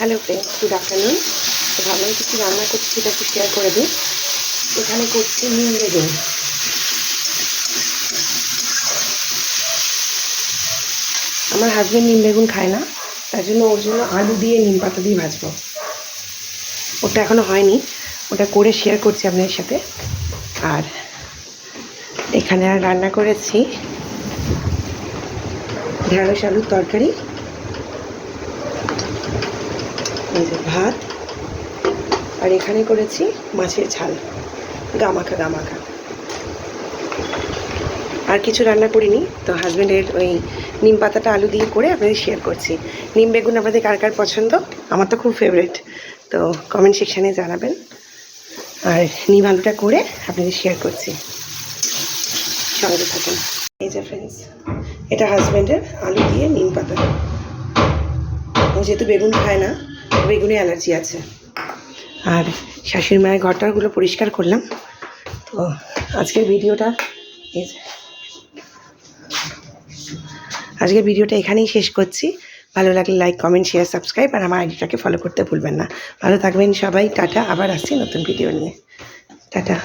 Hello friends, good afternoon. তো ভাবলাম কিছু রান্না করছি সেটা একটু শেয়ার করে দিই। এখানে করছি নিম বেগুন। আমার হাজব্যান্ড নিম বেগুন খায় না, তার জন্য ওর জন্য আলু দিয়ে নিম পাতা দিয়ে ভাজবো। ওটা এখনও হয়নি, ওটা করে শেয়ার করছি আপনাদের সাথে। আর এখানে আর রান্না করেছি ঢেঁড়স আলুর তরকারি, ভাত, আর এখানে করেছি মাছের ঝাল, গামাখা গামাখা। আর কিছু রান্না করিনি। তো হাজব্যান্ডের ওই নিম পাতাটা আলু দিয়ে করে আপনাদের শেয়ার করছি। নিম বেগুন আপনাদের কার কার পছন্দ? আমার তো খুব ফেভারিট। তো কমেন্ট সেকশানে জানাবেন। আর নিম আলুটা করে আপনাদের শেয়ার করছি, সঙ্গে থাকুন। এই যে ফ্রেন্ডস, এটা হাজব্যান্ডের আলু দিয়ে নিম পাতা। ও যেহেতু বেগুন খায় না, বেগুনে অ্যালার্জি আছে। আর শাশুড়ি মায়ের ঘরটারগুলো পরিষ্কার করলাম। তো আজকের ভিডিওটা এখানেই শেষ করছি। ভালো লাগলে লাইক, কমেন্ট, শেয়ার, সাবস্ক্রাইব, আর আমার আইডিটাকে ফলো করতে ভুলবেন না। ভালো থাকবেন সবাই। টাটা। আবার আসছি নতুন ভিডিও নিয়ে। টাটা।